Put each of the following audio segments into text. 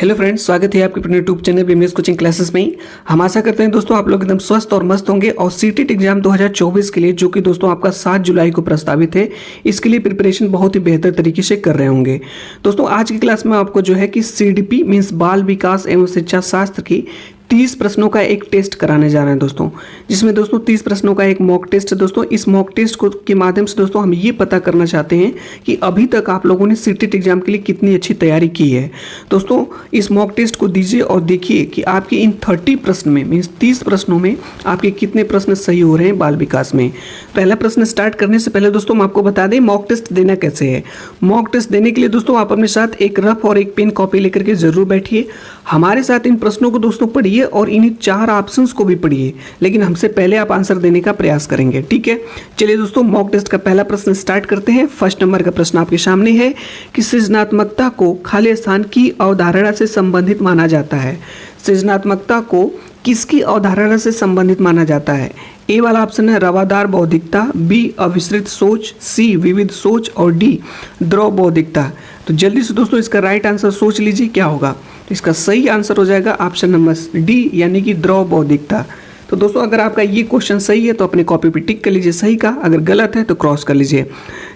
Hello friends, स्वागत है आपके अपने YouTube channel BMS coaching classes में। हम आशा करते हैं दोस्तों आप लोग एकदम स्वस्थ और मस्त होंगे और सीटेट एग्जाम 2024 के लिए जो कि दोस्तों आपका 7 जुलाई को प्रस्तावित है, इसके लिए प्रिपरेशन बहुत ही बेहतर तरीके से कर रहे होंगे। दोस्तों आज की क्लास में आपको जो है कि सीडीपी मीन्स बाल विकास एवं शिक्षा शास्त्र की 30 प्रश्नों का एक टेस्ट कराने जा रहे हैं दोस्तों, जिसमें दोस्तों 30 प्रश्नों का एक मॉक टेस्ट है दोस्तों। इस मॉक टेस्ट को के माध्यम से दोस्तों हम ये पता करना चाहते हैं कि अभी तक आप लोगों ने सीटेट एग्जाम के लिए कितनी अच्छी तैयारी की है। दोस्तों इस मॉक टेस्ट को दीजिए और देखिए कि आपके इन 30 प्रश्न में मीन्स 30 प्रश्नों में आपके कितने प्रश्न सही हो रहे हैं बाल विकास में। पहला प्रश्न स्टार्ट करने से पहले दोस्तों हम आपको बता दें मॉक टेस्ट देना कैसे है। मॉक टेस्ट देने के लिए दोस्तों आप अपने साथ एक रफ और एक पेन कॉपी लेकर के जरूर बैठिए। हमारे साथ इन प्रश्नों को दोस्तों पढ़िए और इन्हीं 4 ऑप्शंस को भी पढ़िए, लेकिन हमसे पहले आप आंसर देने का प्रयास करेंगे, ठीक है। चलिए दोस्तों मॉक टेस्ट का पहला प्रश्न स्टार्ट करते हैं। फर्स्ट नंबर का प्रश्न आपके सामने है कि सृजनात्मकता को खाली स्थान की अवधारणा से संबंधित माना जाता है। सृजनात्मकता को किसकी अवधारणा से संबंधित माना जाता है? ए वाला ऑप्शन है रवादार बौद्धिकता, बी अविस्तृत सोच, सी विविध सोच और डी द्रव बौद्धिकता। तो जल्दी से दोस्तों इसका राइट आंसर सोच लीजिए क्या होगा। तो इसका सही आंसर हो जाएगा ऑप्शन नंबर डी यानी कि द्रव बौद्धिकता। तो दोस्तों अगर आपका ये क्वेश्चन सही है तो अपने कॉपी पे टिक कर लीजिए सही का, अगर गलत है तो क्रॉस कर लीजिए।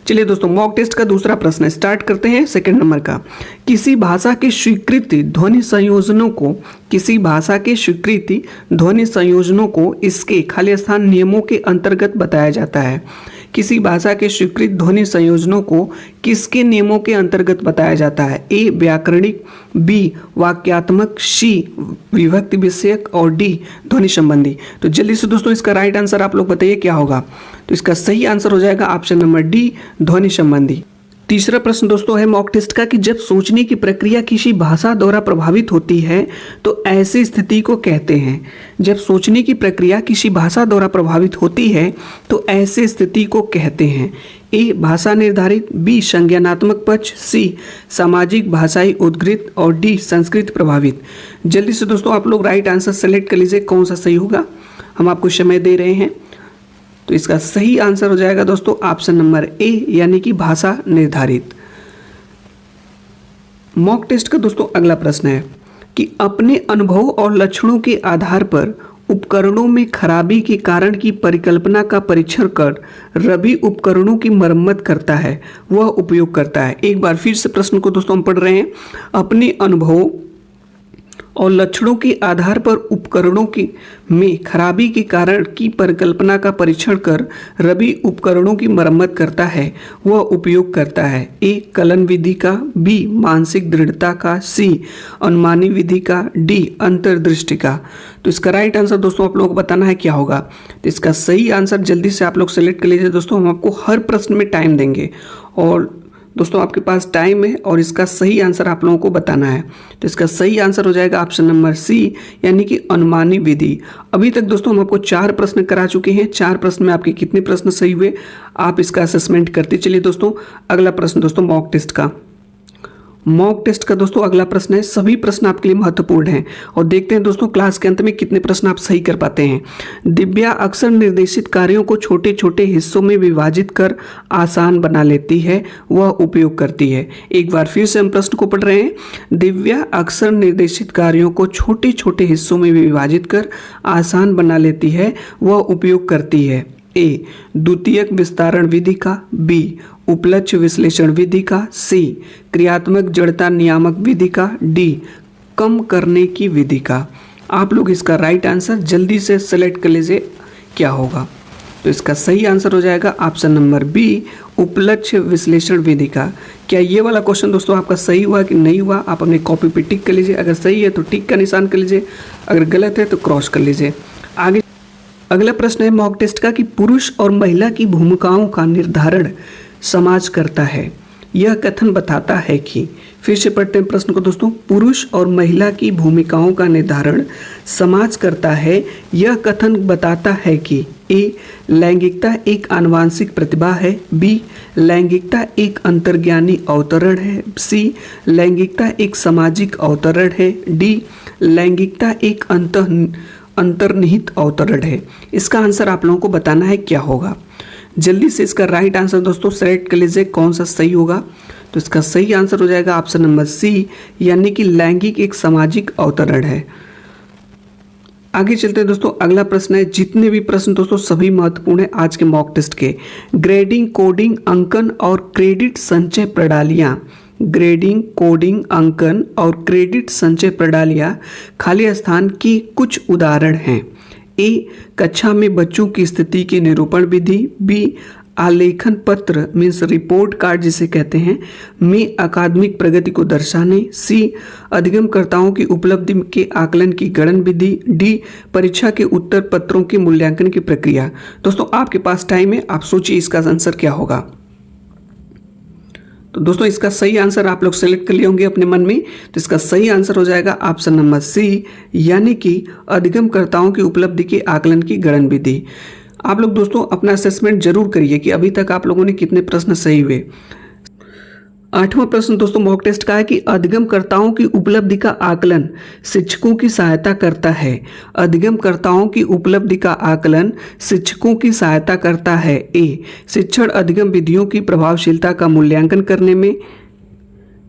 चलिए दोस्तों मॉक टेस्ट का दूसरा प्रश्न स्टार्ट करते हैं। सेकंड नंबर का, किसी भाषा के स्वीकृति ध्वनि संयोजनों को इसके खाली स्थान नियमों के अंतर्गत बताया जाता है। किसी भाषा के स्वीकृत ध्वनि संयोजनों को किसके नियमों के अंतर्गत बताया जाता है? ए व्याकरणिक, बी वाक्यात्मक, सी विभक्ति विषयक और डी ध्वनि संबंधी। तो जल्दी से दोस्तों इसका राइट आंसर आप लोग बताइए क्या होगा। तो इसका सही आंसर हो जाएगा ऑप्शन नंबर डी ध्वनि संबंधी। तीसरा प्रश्न दोस्तों है मॉक टेस्ट का कि जब सोचने की प्रक्रिया किसी भाषा द्वारा प्रभावित होती है तो ऐसी स्थिति को कहते हैं। जब सोचने की प्रक्रिया किसी भाषा द्वारा प्रभावित होती है तो ऐसे स्थिति को कहते हैं। ए भाषा निर्धारित, बी संज्ञानात्मक पक्ष, सी सामाजिक भाषाई उद्गृत और डी संस्कृत प्रभावित। जल्दी से दोस्तों आप लोग राइट आंसर सेलेक्ट कर लीजिए कौन सा सही होगा। हम आपको समय दे रहे हैं। तो इसका सही आंसर हो जाएगा दोस्तों ऑप्शन नंबर ए यानी कि भाषा निर्धारित। मॉक टेस्ट का दोस्तों अगला प्रश्न है कि अपने अनुभव और लक्षणों के आधार पर उपकरणों में खराबी के कारण की परिकल्पना का परीक्षण कर रवि उपकरणों की मरम्मत करता है, वह उपयोग करता है। एक बार फिर से प्रश्न को दोस्तों हम पढ़ रहे हैं। अपने अनुभव और लक्षणों के आधार पर उपकरणों में खराबी के कारण की परिकल्पना का परीक्षण कर रवि उपकरणों की मरम्मत करता है, वह उपयोग करता है। ए कलन विधि का, बी मानसिक दृढ़ता का, सी अनुमानी विधि का, डी अंतर्दृष्टि का। तो इसका राइट आंसर दोस्तों आप लोगों को बताना है क्या होगा। तो इसका सही आंसर जल्दी से आप लोग सेलेक्ट कर लीजिए दोस्तों। हम आपको हर प्रश्न में टाइम देंगे और दोस्तों आपके पास टाइम है और इसका सही आंसर आप लोगों को बताना है। तो इसका सही आंसर हो जाएगा ऑप्शन नंबर सी यानी कि अनुमानी विधि। अभी तक दोस्तों हम आपको 4 प्रश्न करा चुके हैं। 4 प्रश्न में आपके कितने प्रश्न सही हुए आप इसका असेसमेंट करते चलिए दोस्तों। अगला प्रश्न दोस्तों मॉक टेस्ट का दोस्तों अगला प्रश्न है। सभी प्रश्न आपके लिए महत्वपूर्ण हैं और देखते हैं दोस्तों क्लास के अंत में कितने प्रश्न आप सही कर पाते हैं। दिव्या अक्सर निर्देशित कार्यों को छोटे छोटे हिस्सों में विभाजित कर आसान बना लेती है, वह उपयोग करती है। एक बार फिर से हम प्रश्न को पढ़ रहे हैं। दिव्या अक्सर निर्देशित कार्यों को छोटे छोटे हिस्सों में विभाजित कर आसान बना लेती है, वह उपयोग करती है। ए द्वितीयक विस्तारण विधि का, बी उपलक्ष्य विश्लेषण विधि का, सी क्रियात्मक जड़ता नियामक विधि का, डी कम करने की विधि का। आप लोग इसका राइट आंसर जल्दी से सेलेक्ट कर लीजिए क्या होगा। तो इसका सही आंसर हो जाएगा ऑप्शन नंबर बी उपलक्ष्य विश्लेषण विधि का। क्या ये वाला क्वेश्चन दोस्तों आपका सही हुआ कि नहीं हुआ आप अपने कॉपी पे टिक कर लीजिए। अगर सही है तो टिक का निशान कर लीजिए, अगर गलत है तो क्रॉस कर लीजिए। आगे अगला प्रश्न है मॉक टेस्ट का कि पुरुष और महिला की भूमिकाओं का निर्धारण समाज करता है, यह कथन बताता है कि। फिर से पढ़ते हैं प्रश्न को दोस्तों। पुरुष और महिला की भूमिकाओं का निर्धारण समाज करता है, यह कथन बताता है कि। ए लैंगिकता एक आनुवांशिक प्रतिभा है, बी लैंगिकता एक अंतर्ज्ञानी अवतरण है, सी लैंगिकता एक सामाजिक अवतरण है, डी लैंगिकता एक अंतर्निहित अवतरण है। इसका आंसर आप लोगों को बताना है क्या होगा। जल्दी से इसका राइट आंसर दोस्तों सेलेक्ट कर लीजिए कौन सा सही होगा। तो इसका सही आंसर हो जाएगा ऑप्शन नंबर सी, यानी कि लैंगिक एक सामाजिक अवतरण है। आगे चलते हैं दोस्तों, अगला प्रश्न है, जितने भी प्रश्न दोस्तों सभी महत्वपूर्ण है आज के मॉक टेस्ट के। ग्रेडिंग, कोडिंग, अंकन और क्रेडिट संचय प्रणालियाँ, ग्रेडिंग, कोडिंग, अंकन और क्रेडिट संचय प्रणालियाँ खाली स्थान की कुछ उदाहरण हैं। ए, कक्षा में बच्चों की स्थिति की निरूपण विधि। बी, आलेखन पत्र मीन्स रिपोर्ट कार्ड जिसे कहते हैं में अकादमिक प्रगति को दर्शाने। सी, अधिगमकर्ताओं की उपलब्धि के आकलन की गणन विधि। डी, परीक्षा के उत्तर पत्रों के मूल्यांकन की प्रक्रिया। दोस्तों आपके पास टाइम है, आप सोचिए इसका आंसर क्या होगा। तो दोस्तों इसका सही आंसर आप लोग सेलेक्ट कर लिए होंगे अपने मन में, तो इसका सही आंसर हो जाएगा ऑप्शन नंबर सी, यानी कि अधिगमकर्ताओं की उपलब्धि के आकलन की गणन विधि। आप लोग दोस्तों अपना असेसमेंट जरूर करिए कि अभी तक आप लोगों ने कितने प्रश्न सही हुए। 8वां प्रश्न दोस्तों मॉक टेस्ट का है कि अधिगमकर्ताओं की उपलब्धि का आकलन शिक्षकों की सहायता करता है। अधिगमकर्ताओं की उपलब्धि का आकलन शिक्षकों की सहायता करता है। ए, शिक्षण अधिगम विधियों की प्रभावशीलता का मूल्यांकन करने में।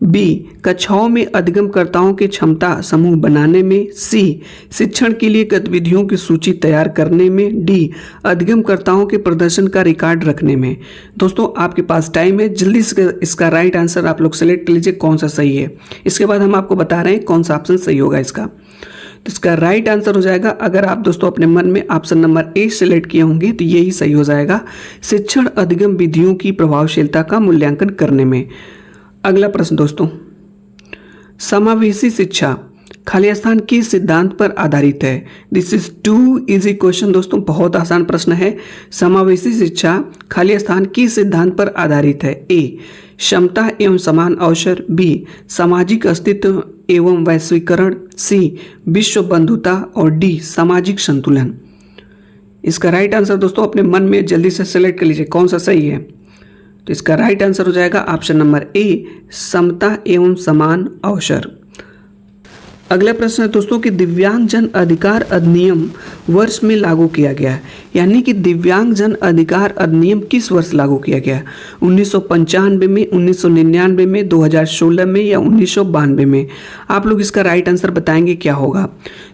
बी, कक्षाओं में अधिगमकर्ताओं के क्षमता समूह बनाने में। सी, शिक्षण के लिए गतिविधियों की सूची तैयार करने में। डी, अधिगमकर्ताओं के प्रदर्शन का रिकॉर्ड रखने में। दोस्तों आपके पास टाइम है, जल्दी से इसका राइट आंसर आप लोग सेलेक्ट कर लीजिए कौन सा सही है। इसके बाद हम आपको बता रहे हैं कौन सा ऑप्शन सही होगा इसका। तो इसका राइट आंसर हो जाएगा, अगर आप दोस्तों अपने मन में ऑप्शन नंबर ए सेलेक्ट किए होंगे तो यही सही हो जाएगा, शिक्षण अधिगम विधियों की प्रभावशीलता का मूल्यांकन करने में। अगला प्रश्न दोस्तों, समावेशी शिक्षा खाली स्थान किस सिद्धांत पर आधारित है। This is too easy question दोस्तों, बहुत आसान प्रश्न है। समावेशी शिक्षा खाली स्थान किस सिद्धांत पर आधारित है। ए, क्षमता एवं समान अवसर। बी, सामाजिक अस्तित्व एवं वैश्वीकरण। सी, विश्व बंधुता। और डी, सामाजिक संतुलन। इसका राइट आंसर दोस्तों अपने मन में जल्दी से सेलेक्ट कर लीजिए कौन सा सही है। तो इसका राइट आंसर हो जाएगा ऑप्शन नंबर ए, समता एवं समान अवसर। अगला प्रश्न है दोस्तों कि दिव्यांगजन अधिकार अधिनियम वर्ष में लागू किया गया, यानी कि दिव्यांगजन अधिकार अधिनियम किस वर्ष लागू किया गया। 1995 में, 1999 में, 2016 में या 1992 में। आप लोग इसका राइट आंसर बताएंगे क्या होगा।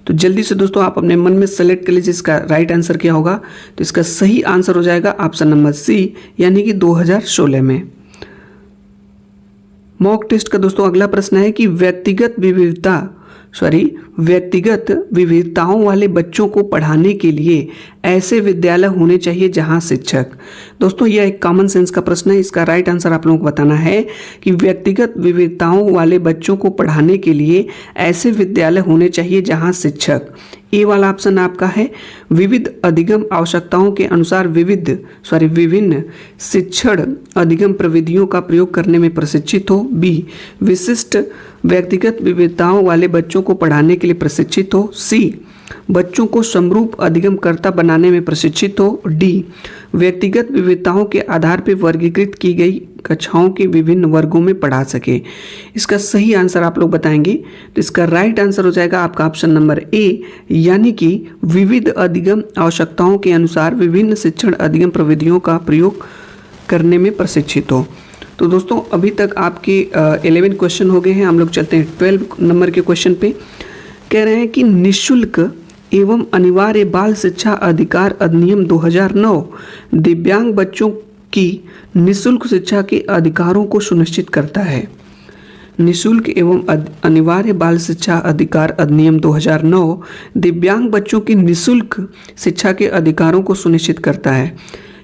तो जल्दी से दोस्तों आप अपने मन में सेलेक्ट कर लीजिए इसका राइट आंसर क्या होगा। तो इसका सही आंसर हो जाएगा ऑप्शन नंबर सी, यानी कि 2016 में। मॉक टेस्ट का दोस्तों अगला प्रश्न है कि व्यक्तिगत विविधताओं वाले बच्चों को पढ़ाने के लिए ऐसे विद्यालय होने चाहिए जहां शिक्षक। दोस्तों यह एक कॉमन सेंस का प्रश्न है, इसका राइट आंसर आप लोगों को बताना है कि व्यक्तिगत विविधताओं वाले बच्चों को पढ़ाने के लिए ऐसे विद्यालय होने चाहिए जहां शिक्षक। ए वाला ऑप्शन आपका है विविध अधिगम आवश्यकताओं के अनुसार विभिन्न शिक्षण अधिगम प्रविधियों का प्रयोग करने में प्रशिक्षित हो। बी, विशिष्ट व्यक्तिगत विविधताओं वाले बच्चों को पढ़ाने के लिए प्रशिक्षित हो। सी, बच्चों को समरूप अधिगमकर्ता बनाने में प्रशिक्षित हो। डी, व्यक्तिगत विविधताओं के आधार पर वर्गीकृत की गई कक्षाओं के विभिन्न वर्गों में पढ़ा सके। इसका सही आंसर आप लोग बताएंगे। तो इसका राइट आंसर हो जाएगा आपका ऑप्शन नंबर ए, यानी कि विविध अधिगम आवश्यकताओं के अनुसार विभिन्न शिक्षण अधिगम प्रविधियों का प्रयोग करने में प्रशिक्षित हो। तो दोस्तों अभी तक आपके 11 क्वेश्चन हो गए हैं, हम लोग चलते हैं 12 नंबर के क्वेश्चन पे। कह रहे हैं कि निःशुल्क एवं अनिवार्य बाल शिक्षा अधिकार अधिनियम 2009 दिव्यांग बच्चों की निःशुल्क शिक्षा के अधिकारों को सुनिश्चित करता है। निःशुल्क एवं अनिवार्य बाल शिक्षा अधिकार अधिनियम 2009 दिव्यांग बच्चों की निःशुल्क शिक्षा के अधिकारों को सुनिश्चित करता है।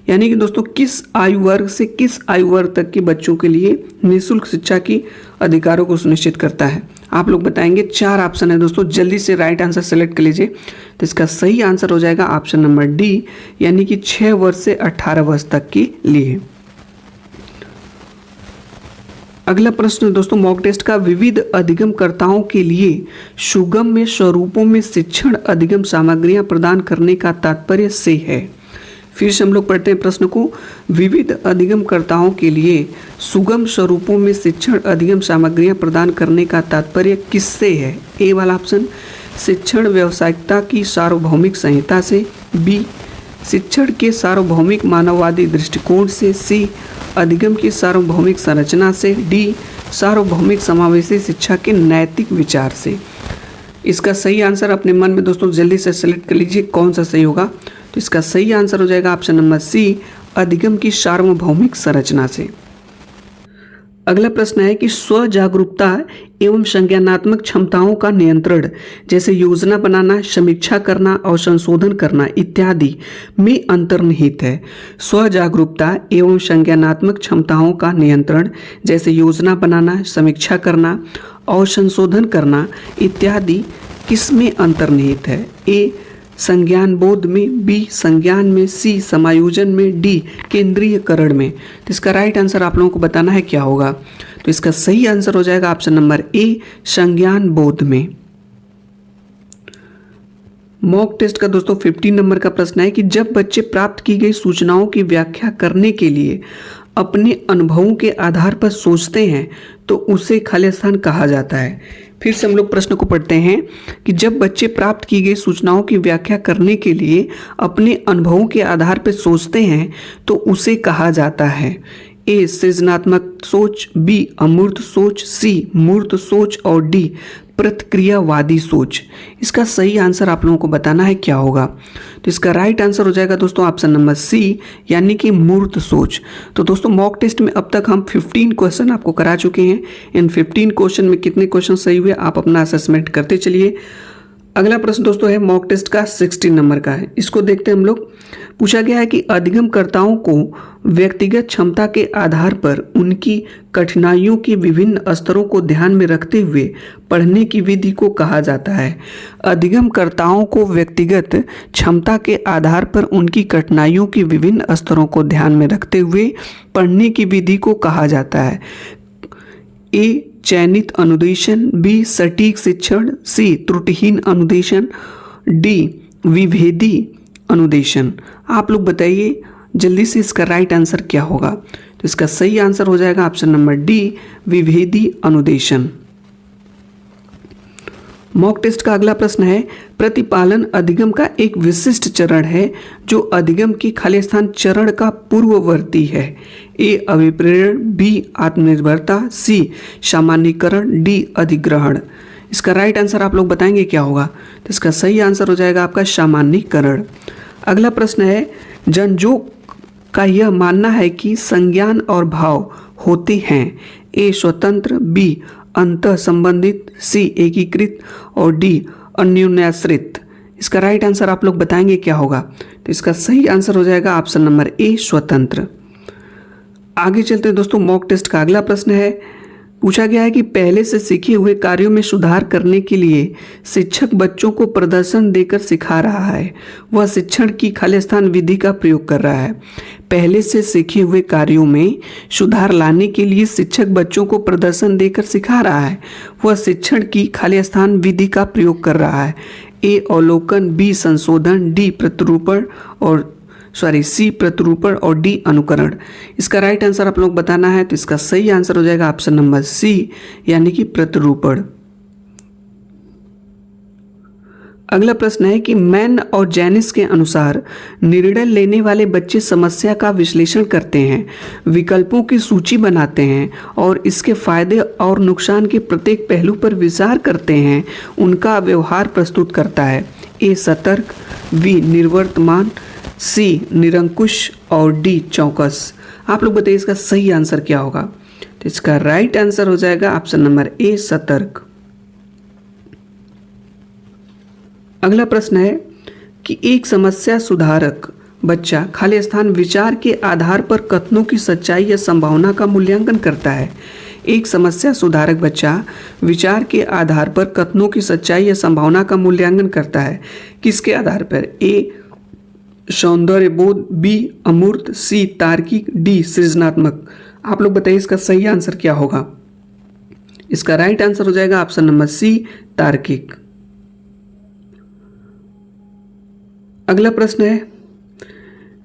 यानी कि दोस्तों किस आयु वर्ग से किस आयु वर्ग तक के बच्चों के लिए निःशुल्क शिक्षा की अधिकारों को सुनिश्चित करता है। आप लोग बताएंगे। 4 ऑप्शन है दोस्तों, जल्दी से राइट आंसर सेलेक्ट कर लीजिए। तो इसका सही आंसर हो जाएगा ऑप्शन नंबर डी, यानी कि 6 वर्ष से 18 वर्ष तक के लिए। अगला प्रश्न दोस्तों मॉक टेस्ट का, विविध अधिगमकर्ताओं के लिए सुगम्य स्वरूपों में शिक्षण अधिगम सामग्रियां प्रदान करने का तात्पर्य से है। फिर से हम लोग पढ़ते हैं प्रश्न को। विविध अधिगमकर्ताओं के लिए सुगम स्वरूपों में शिक्षण अधिगम सामग्रियां प्रदान करने का तात्पर्य किससे है। ए वाला ऑप्शन शिक्षण व्यावसायिकता की सार्वभौमिक संहिता से। बी, शिक्षण के सार्वभौमिक मानववादी दृष्टिकोण से, सी अधिगम की सार्वभौमिक संरचना से, डी सार्वभौमिक समावेशी शिक्षा के नैतिक विचार से। इसका सही आंसर अपने मन में दोस्तों जल्दी से सेलेक्ट कर लीजिए कौन सा सही होगा। तो इसका सही आंसर हो जाएगा ऑप्शन नंबर सी, अधिगम की सार्वभौमिक संरचना से। अगला प्रश्न है कि स्व जागरूकता एवं संज्ञानात्मक क्षमताओं का नियंत्रण जैसे योजना बनाना, समीक्षा करना और संशोधन करना इत्यादि में अंतर्निहित है। स्व जागरूकता एवं संज्ञानात्मक क्षमताओं का नियंत्रण जैसे योजना बनाना, समीक्षा करना और संशोधन करना इत्यादि किसमें अंतर्निहित है? ए संज्ञान बोध में, बी संज्ञान में, सी समायोजन में, डी केंद्रीयकरण में। तो इसका राइट आंसर आप लोगों को बताना है क्या होगा। तो इसका सही आंसर हो जाएगा ऑप्शन नंबर ए संज्ञान बोध में। मॉक टेस्ट का दोस्तों 15 नंबर का प्रश्न है कि जब बच्चे प्राप्त की गई सूचनाओं की व्याख्या करने के लिए अपने अनुभवों के आधार पर सोचते हैं तो उसे खाली स्थान कहा जाता है। फिर से हम लोग प्रश्न को पढ़ते हैं कि जब बच्चे प्राप्त की गई सूचनाओं की व्याख्या करने के लिए अपने अनुभवों के आधार पर सोचते हैं तो उसे कहा जाता है। ए सृजनात्मक सोच, बी अमूर्त सोच, सी मूर्त सोच और डी प्रतिक्रियावादी सोच। इसका सही आंसर आप लोगों को बताना है क्या होगा। तो इसका राइट आंसर हो जाएगा दोस्तों ऑप्शन नंबर सी यानी कि मूर्त सोच। तो दोस्तों मॉक टेस्ट में अब तक हम 15 क्वेश्चन आपको करा चुके हैं। इन 15 क्वेश्चन में कितने क्वेश्चन सही हुए आप अपना असेसमेंट करते चलिए। अगला प्रश्न दोस्तों है मॉक टेस्ट का 16 नंबर का है। इसको देखते हैं हम लोग। पूछा गया है कि अधिगमकर्ताओं को व्यक्तिगत क्षमता के आधार पर उनकी कठिनाइयों के विभिन्न स्तरों को ध्यान में रखते हुए पढ़ने की विधि को कहा जाता है। अधिगमकर्ताओं को व्यक्तिगत क्षमता के आधार पर उनकी कठिनाइयों के विभिन्न स्तरों को ध्यान में रखते हुए पढ़ने की विधि को कहा जाता है। ए चयनित अनुदेशन, बी सटीक शिक्षण, सी त्रुटिहीन अनुदेशन, डी विभेदी अनुदेशन। आप लोग बताइए जल्दी से इसका राइट आंसर क्या होगा। तो इसका सही आंसर हो जाएगा ऑप्शन नंबर डी विभेदी अनुदेशन। मॉक टेस्ट का अगला प्रश्न है प्रतिपालन अधिगम का एक विशिष्ट चरण है जो अधिगम की खाली स्थान चरण का पूर्ववर्ती है। ए अभिप्रेरण, बी आत्मनिर्भरता, सी सामान्यीकरण, डी अधिग्रहण। इसका राइट आंसर आप लोग बताएंगे क्या होगा। तो इसका सही आंसर हो जाएगा आपका सामान्यीकरण। अगला प्रश्न है जनजोग का यह मानना है कि संज्ञान और भाव होते हैं। ए स्वतंत्र, बी अंतः संबंधित, सी एकीकृत और डी अन्योन्याश्रित। इसका राइट आंसर आप लोग बताएंगे क्या होगा। तो इसका सही आंसर हो जाएगा ऑप्शन नंबर ए स्वतंत्र। आगे चलते हैं दोस्तों। मॉक टेस्ट का अगला प्रश्न है पूछा गया है कि पहले से सीखे हुए कार्यों में सुधार करने के लिए शिक्षक बच्चों को प्रदर्शन देकर सिखा रहा है। वह शिक्षण की खाली स्थान विधि का प्रयोग कर रहा है। पहले से सीखे हुए कार्यों में सुधार लाने के लिए शिक्षक बच्चों को प्रदर्शन देकर सिखा रहा है। वह शिक्षण की खाली स्थान विधि का प्रयोग कर रहा है। ए अवलोकन, बी संशोधन, डी प्रतिरूपण और सी प्रतिरूपण और डी अनुकरण। इसका राइट आंसर आप लोग बताना है। तो इसका सही आंसर हो जाएगा ऑप्शन नंबर सी यानी कि प्रतिरूपण। अगला प्रश्न है कि मैन और जैनिस के अनुसार निर्णय लेने वाले बच्चे समस्या का विश्लेषण करते हैं, विकल्पों की सूची बनाते हैं और इसके फायदे और नुकसान के प्रत्येक पहलू पर विचार करते हैं, उनका व्यवहार प्रस्तुत करता है। ए सतर्क, बी निर्वर्तमान, सी निरंकुश और डी चौकस। आप लोग बताइए इसका सही आंसर क्या होगा। तो इसका राइट आंसर हो जाएगा ऑप्शन नंबर ए सतर्क। अगला प्रश्न है कि एक समस्या सुधारक बच्चा खाली स्थान विचार के आधार पर कथनों की सच्चाई या संभावना का मूल्यांकन करता है। एक समस्या सुधारक बच्चा विचार के आधार पर कथनों की सच्चाई या संभावना का मूल्यांकन करता है। किसके आधार पर? ए सौंदर्य बोध, बी अमूर्त, सी तार्किक, डी सृजनात्मक। आप लोग बताइए इसका सही आंसर क्या होगा। इसका राइट आंसर हो जाएगा ऑप्शन नंबर सी तार्किक। अगला प्रश्न है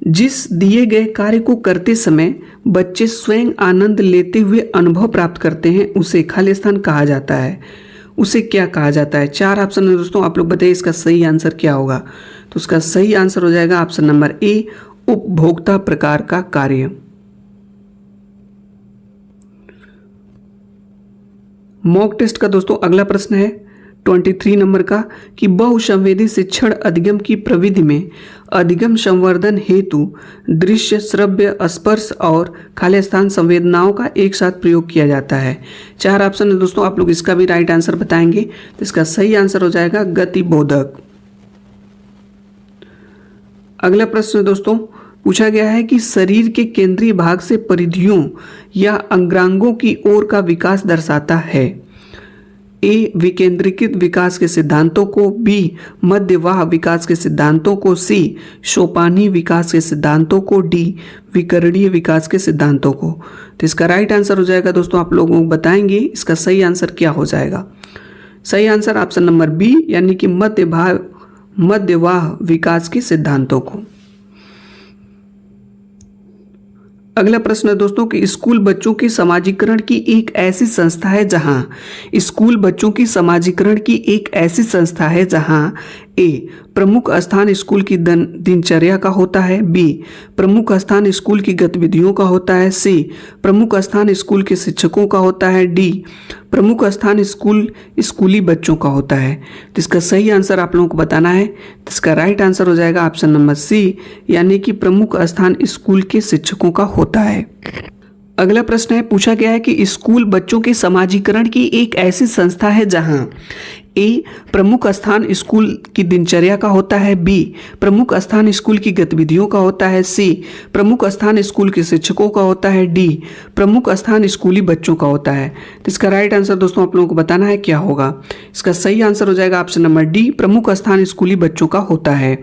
जिस दिए गए कार्य को करते समय बच्चे स्वयं आनंद लेते हुए अनुभव प्राप्त करते हैं उसे खाली स्थान कहा जाता है। उसे क्या कहा जाता है? 4 ऑप्शन है दोस्तों, आप लोग बताइए इसका सही आंसर क्या होगा। तो उसका सही आंसर हो जाएगा ऑप्शन नंबर ए, उपभोक्ता प्रकार का कार्य। मॉक टेस्ट का दोस्तों अगला प्रश्न है 23 नंबर का कि बहुसंवेदी शिक्षण अधिगम की प्रविधि में अधिगम संवर्धन हेतु दृश्य, श्रव्य, स्पर्श और खाली स्थान संवेदनाओं का एक साथ प्रयोग किया जाता है। 4 ऑप्शन है दोस्तों, आप लोग इसका भी राइट आंसर बताएंगे। तो इसका सही आंसर हो जाएगा गतिबोधक। अगला प्रश्न दोस्तों पूछा गया है कि शरीर के केंद्रीय भाग से परिधियों या अंगांगों की ओर का विकास दर्शाता है। ए, विकेंद्रीकृत विकास के सिद्धांतों को, बी, मध्यवाह विकास के सिद्धांतों को, सी, सोपानी विकास के सिद्धांतों को, डी, विकरणीय विकास के सिद्धांतों को। तो इसका राइट आंसर हो जाएगा दोस्तों, आप लोगों को बताएंगे इसका सही आंसर क्या हो जाएगा। सही आंसर ऑप्शन नंबर बी, यानी कि मध्यवाह विकास के सिद्धांतों को। अगला प्रश्न है दोस्तों कि स्कूल बच्चों के समाजीकरण की एक ऐसी संस्था है जहां स्कूल बच्चों की समाजीकरण की एक ऐसी संस्था है जहां ए, प्रमुख स्थान स्कूल की दिनचर्या का होता है, बी, प्रमुख स्थान स्कूल की गतिविधियों का होता है, सी, प्रमुख स्थान स्कूल के शिक्षकों का होता है, डी, प्रमुख स्थान स्कूली बच्चों का होता है। तो इसका सही आंसर आप लोगों को बताना है। तो इसका राइट आंसर हो जाएगा ऑप्शन नंबर सी, यानी कि प्रमुख स्थान स्कूल के शिक्षकों का होता है। अगला प्रश्न है पूछा गया है कि स्कूल बच्चों के समाजीकरण की एक ऐसी संस्था है जहां ए, प्रमुख स्थान स्कूल की दिनचर्या का होता है, बी, प्रमुख स्थान स्कूल की गतिविधियों का होता है, सी, प्रमुख स्थान स्कूल के शिक्षकों का होता है, डी, प्रमुख स्थान स्कूली बच्चों का होता है। तो इसका राइट आंसर दोस्तों आप लोगों को बताना है क्या होगा। इसका सही आंसर हो जाएगा ऑप्शन नंबर डी, प्रमुख स्थान स्कूली बच्चों का होता है।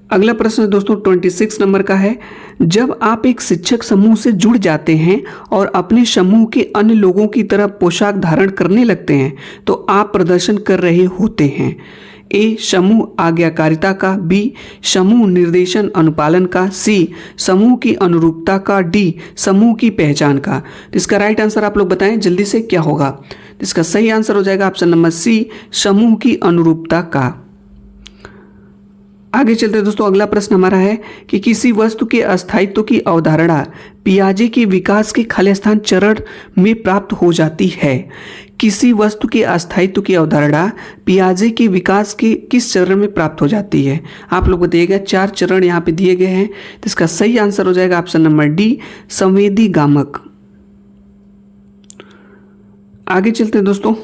अगला प्रश्न दोस्तों 26 नंबर का है, जब आप एक शिक्षक समूह से जुड़ जाते हैं और अपने समूह के अन्य लोगों की तरह पोशाक धारण करने लगते हैं तो आप प्रदर्शन कर रहे होते हैं। ए, समूह आज्ञाकारिता का, बी, समूह निर्देशन अनुपालन का, सी, समूह की अनुरूपता का, डी, समूह की पहचान का। तो इसका राइट आंसर आप लोग बताएं जल्दी से क्या होगा। तो इसका सही आंसर हो जाएगा ऑप्शन नंबर सी, समूह की अनुरूपता का। आगे चलते दोस्तों अगला प्रश्न हमारा है कि किसी वस्तु के अस्थायित्व की अवधारणा पियाजे के विकास के खालिस्तान चरण में प्राप्त हो जाती है। किसी वस्तु के अस्थायित्व की अवधारणा पियाजे के विकास के किस चरण में प्राप्त हो जाती है। आप लोग को दिएगा 4 चरण यहाँ पे दिए गए हैं। तो इसका सही आंसर हो जाएगा ऑप्शन नंबर डी, संवेदी गामक। आगे चलते हैं दोस्तों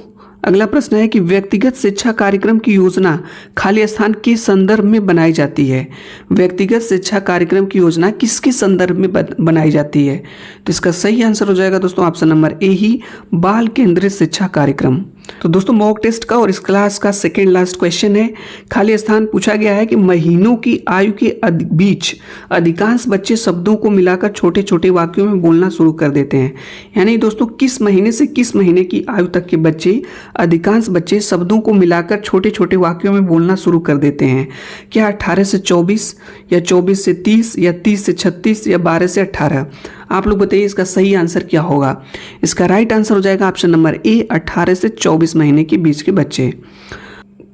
अगला प्रश्न है कि व्यक्तिगत शिक्षा कार्यक्रम की योजना खाली स्थान के संदर्भ में बनाई जाती है। व्यक्तिगत शिक्षा कार्यक्रम की योजना किसके संदर्भ में बनाई जाती है। तो इसका सही आंसर हो जाएगा दोस्तों ऑप्शन नंबर ए ही, बाल केंद्रित शिक्षा कार्यक्रम। तो दोस्तों मॉक टेस्ट का और इस क्लास का सेकेंड लास्ट क्वेश्चन है। खाली स्थान पूछा गया है कि महीनों की आयु के बीच अधिकांश बच्चे शब्दों को मिलाकर छोटे छोटे वाक्यों में बोलना शुरू कर देते हैं। यानी दोस्तों किस महीने से किस महीने की आयु तक के बच्चे, अधिकांश बच्चे शब्दों को मिलाकर छोटे छोटे वाक्यों में बोलना शुरू कर देते हैं। क्या 18 से 24 या 24 से 30 या 30 से 36 या 12 से 18। आप लोग बताइए इसका सही आंसर क्या होगा। इसका राइट आंसर हो जाएगा ऑप्शन नंबर ए, 18 से 24 महीने के बीच के बच्चे।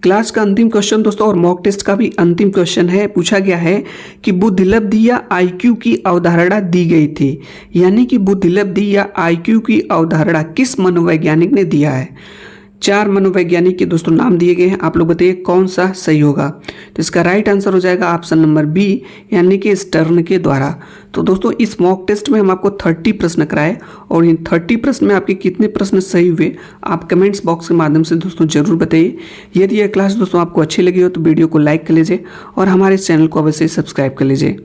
क्लास का अंतिम क्वेश्चन दोस्तों और मॉक टेस्ट का भी अंतिम क्वेश्चन है। पूछा गया है कि बुद्धिलब्धि या आईक्यू की अवधारणा दी गई थी। यानी कि बुद्धिलब्धि या आईक्यू की अवधारणा किस मनोवैज्ञानिक ने दिया है। 4 मनोवैज्ञानिक के दोस्तों नाम दिए गए हैं। आप लोग बताइए कौन सा सही होगा। तो इसका राइट आंसर हो जाएगा ऑप्शन नंबर बी, यानी कि स्टर्न के द्वारा। तो दोस्तों इस मॉक टेस्ट में हम आपको 30 प्रश्न कराए और इन 30 प्रश्न में आपके कितने प्रश्न सही हुए आप कमेंट्स बॉक्स के माध्यम से दोस्तों जरूर बताइए। यदि यह क्लास दोस्तों आपको अच्छी लगी हो तो वीडियो को लाइक कर लीजिए और हमारे चैनल को अवश्य सब्सक्राइब कर लीजिए।